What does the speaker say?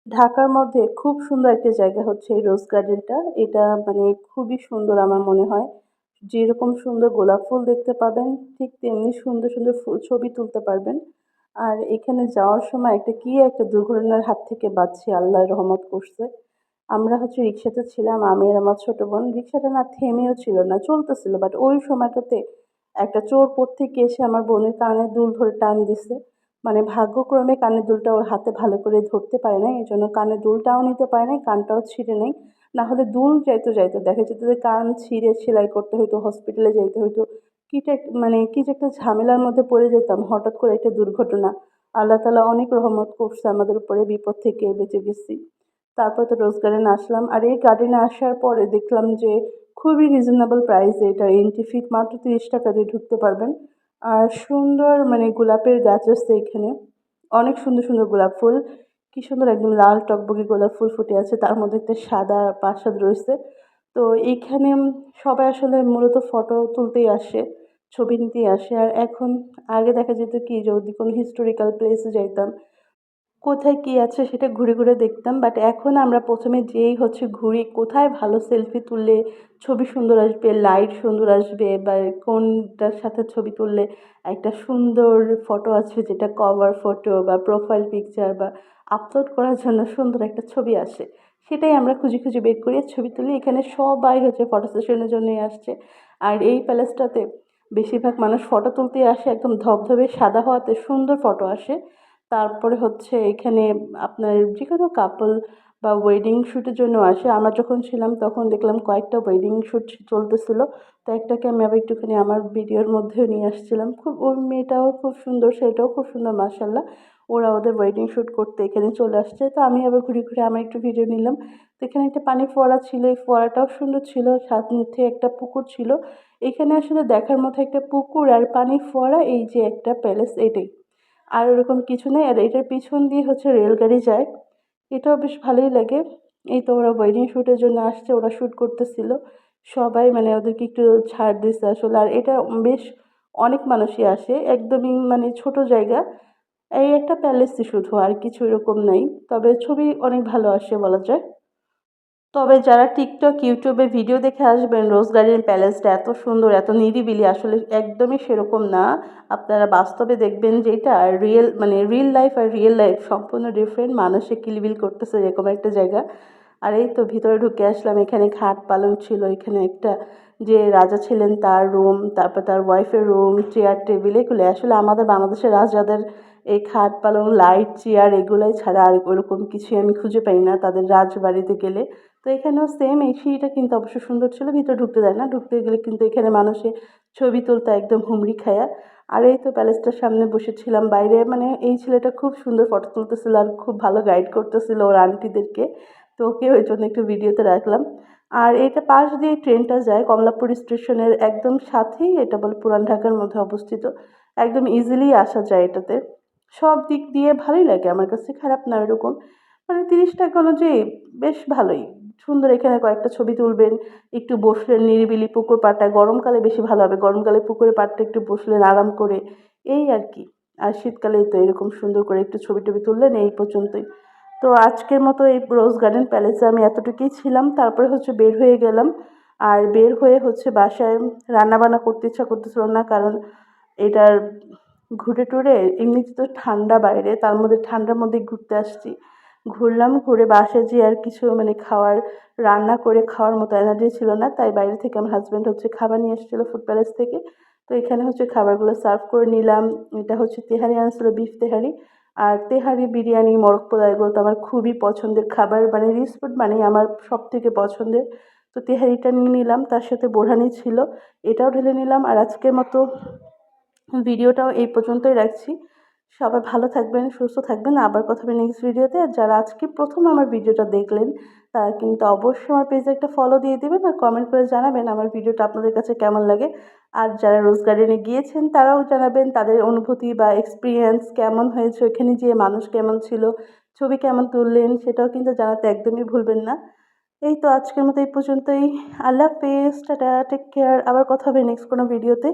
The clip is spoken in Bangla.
ঢাকার মধ্যে খুব সুন্দর একটা জায়গা হচ্ছে এই রোজ গার্ডেনটা। এটা মানে খুবই সুন্দর আমার মনে হয়। যেরকম সুন্দর গোলাপ ফুল দেখতে পাবেন, ঠিক তেমনি সুন্দর, সুন্দর ছবি তুলতে পারবেন। আর এখানে যাওয়ার সময় একটা দুর্ঘটনার হাত থেকে বাঁচছি, আল্লাহ রহমত করছে। আমরা হচ্ছে রিক্সাতে ছিলাম, আমি আর আমার ছোট বোন। রিক্সাটা না থেমেও ছিল না, চলতেছিল। বাট ওই সময়টাতে একটা চোর কোত্থেকে এসে আমার বোনের কানের দুল ধরে টান দিছে। মানে ভাগ্যক্রমে কানের দুলটা ওর হাতে ভালো করে ধরতে পারে নাই। এজন্য কানের দুলটাও নিতে পারে নাই, কানটাও ছিঁড়ে নাই। না হলে দুল যাইতো। দেখা যেত যে কান ছিঁড়ে সেলাই করতে হইতো, হসপিটালে যাইতে হইতো। কি যে একটা ঝামেলার মধ্যে পড়ে যেতাম। হঠাৎ করে একটা দুর্ঘটনা। আল্লাহ তাআলা অনেক রহমত করছে আমাদের উপরে, বিপদ থেকে বেঁচে গেছি। তারপর তো রোজ গার্ডেনে আসলাম। আর এই গার্ডেনে আসার পরে দেখলাম যে খুবই রিজনেবল প্রাইসে এটা এন্ট্রি ফি মাত্র ৳৩০ দিয়ে ঢুকতে পারবেন। আর সুন্দর মানে গোলাপের গাছ আছে এখানে। অনেক সুন্দর, সুন্দর গোলাপ ফুল। কি সুন্দর একদম লাল টগবগে গোলাপ ফুল ফুটে আছে। তার মধ্যে একটা সাদা প্রাসাদ রয়েছে। তো এইখানে সবাই আসলে মূলত ফটো তুলতেই আসে, ছবি নিতেই আসে। আর এখন আগে দেখা যেত কি যদি কোনো হিস্টোরিক্যাল প্লেসে যাইতাম, কোথায় কি আছে সেটা ঘুরে, ঘুরে দেখতাম। বাট এখন আমরা ১ম এ যেয়েই হচ্ছে ঘুরি কোথায় ভালো সেলফি তুললে ছবি সুন্দর আসবে, লাইট সুন্দর আসবে বা কোনটার সাথে ছবি তুললে একটা সুন্দর ফটো আসবে যেটা কভার ফটো বা প্রোফাইল পিকচার বা আপলোড করার জন্য সুন্দর একটা ছবি আসে। সেটাই আমরা খুঁজে, খুঁজে বের করি আর ছবি তুলি। এখানে সবাই হচ্ছে ফটো সেশনের জন্যই আসছে। আর এই প্যালেসটাতে বেশিরভাগ মানুষ ফটো তুলতেই আসে, একদম ধবধবে সাদা হওয়াতে সুন্দর ফটো আসে। তারপরে হচ্ছে এখানে আপনার যেকোনো কাপল বা ওয়েডিং শ্যুটের জন্য আসে। আমরা যখন ছিলাম তখন দেখলাম কয়েকটা ওয়েডিং শ্যুট চলতেছিল। তো একটাকে আমি আবার একটুখানি আমার ভিডিওর মধ্যেও নিয়ে আসছিলাম। খুব ওই মেয়েটাও খুব সুন্দর, ছেলেটাও খুব সুন্দর মাশাআল্লাহ। ওরা ওদের ওয়েডিং শ্যুট করতে এখানে চলে আসছে। তো আমি আবার ঘুরে, ঘুরে আমার একটু ভিডিও নিলাম। তো এখানে একটা পানি ফোয়ারা ছিল, এই ফোয়ারাটাও সুন্দর ছিল। সাথে একটা পুকুর ছিল। এখানে আসলে দেখার মতো একটা পুকুর আর পানির ফোয়ারা, এই যে একটা প্যালেস এটাই। আর ওরকম কিছু নেই। আর এটার পিছন দিয়ে হচ্ছে রেলগাড়ি যায়। এটাও বেশ ভালোই লাগে। এই তো ওরা ওয়েডিং শ্যুটের জন্য আসছে, ওরা শ্যুট করতেছিল। সবাই মানে ওদেরকে একটু ছাড় দিছে আসলে। আর এটা বেশ অনেক মানুষই আসে। একদমই মানে ছোট জায়গা। এই একটা প্যালেসই শুধু, আর কিছু এরকম নাই। তবে ছবি অনেক ভালো আসে বলা যায়। তবে যারা টিকটক, ইউটিউবে ভিডিও দেখে আসবেন রোজ গার্ডেন প্যালেসটা এত সুন্দর, এত নিরিবিলি, আসলে একদমই সেরকম না। আপনারা বাস্তবে দেখবেন যে এটা রিয়েল লাইফ আর রিয়েল লাইফ সম্পূর্ণ ডিফারেন্ট। মানুষে কিলবিল করতেছে এরকম একটা জায়গা। আর এই তো ভিতরে ঢুকে আসলাম। এখানে খাট পালং ছিল। এখানে একটা যে রাজা ছিলেন তার রুম, তারপর তার ওয়াইফের রুম, চেয়ার টেবিল এগুলো। আসলে আমাদের বাংলাদেশের রাজাদের এই খাট পালং, লাইট, চেয়ার এগুলাই ছাড়া আর ওরকম কিছুই আমি খুঁজে পাই না তাদের রাজবাড়িতে গেলে। তো এখানেও সেম, এই সিঁড়িটা কিন্তু অবশ্য সুন্দর ছিল। ভিতরে ঢুকতে দেয় না। ঢুকতে গেলে কিন্তু এখানে মানুষে ছবি তুলতে একদম হুমড়ি খায়া। আর এই তো প্যালেসটার সামনে বসেছিলাম বাইরে। মানে এই ছেলেটা খুব সুন্দর ফটো তুলতেছিল আর খুব ভালো গাইড করতেছিল ওর আন্টিদেরকে। তো ওকে ওই জন্য একটু ভিডিওতে রাখলাম। আর এটা পাশ দিয়ে ট্রেনটা যায় কমলাপুর স্টেশনের একদম সাথেই। এটা বলে পুরান ঢাকার মধ্যে অবস্থিত। একদম ইজিলি আসা যায় এটাতে। সব দিক দিয়ে ভালোই লাগে আমার কাছে, খারাপ না ওইরকম। মানে ৳৩০ অনুযায়ী বেশ ভালোই। সুন্দর এখানে কয়েকটা ছবি তুলবেন, একটু বসলেন নিরিবিলি পুকুর পাড়টায়। গরমকালে বেশি ভালো হবে। গরমকালে পুকুরের পাড়টা একটু বসলেন আরাম করে, এই আরকি। আর শীতকালে তো এরকম সুন্দর করে একটু ছবি-টবি তুললেন, এই পর্যন্তই। তো আজকের মতো এই রোজ গার্ডেন প্যালেসে আমি এতটুকুই ছিলাম। তারপরে হচ্ছে বের হয়ে গেলাম। আর বের হয়ে হচ্ছে বাসায় রান্নাবান্না করতে ইচ্ছা করতেছিল না। কারণ এটার ঘুরে টুরে এমনিতে তো ঠান্ডা বাইরে, তার মধ্যে ঠান্ডার মধ্যেই ঘুরতে আসছি। ঘুরলাম, ঘুরে বাসায় যেয়ে আর কিছু মানে রান্না করে খাওয়ার মতো এনার্জি ছিল না। তাই বাইরে থেকে আমার হাসব্যান্ড হচ্ছে খাবার নিয়ে এসেছিল ফুড প্যালেস থেকে। তো এখানে হচ্ছে খাবারগুলো সার্ভ করে নিলাম। এটা হচ্ছে তেহারি আনছিল, বিফ তেহারি। আর তেহারি, বিরিয়ানি, মোরগ পোলাও এগুলো তো আমার খুবই পছন্দের খাবার। মানে রিচ ফুড মানেই আমার সবথেকে পছন্দের। তো তেহারিটা নিয়ে নিলাম, তার সাথে বোরহানি ছিল, এটাও ঢেলে নিলাম। আর আজকের মতো ভিডিওটাও এই পর্যন্তই রাখছি। সবাই ভালো থাকবেন, সুস্থ থাকবেন। আবার কথা হবে নেক্সট ভিডিওতে। আর যারা আজকে ১ম আমার ভিডিওটা দেখলেন, তারা কিন্তু অবশ্যই আমার পেজে একটা ফলো দিয়ে দিবেন আর কমেন্ট করে জানাবেন আমার ভিডিওটা আপনাদের কাছে কেমন লাগে। আর যারা রোজ গার্ডেনে গিয়েছেন তারাও জানাবেন তাদের অনুভূতি বা এক্সপেরিয়েন্স কেমন হয়েছে, ওইখানে যেয়ে মানুষ কেমন ছিল, ছবি কেমন তুললেন সেটাও কিন্তু জানাতে একদমই ভুলবেন না। এই তো আজকের মতো এই পর্যন্তই। আল্লাহ হাফেজ, টাটা, টেক কেয়ার। আবার কথা হবে নেক্সট কোনো ভিডিওতে।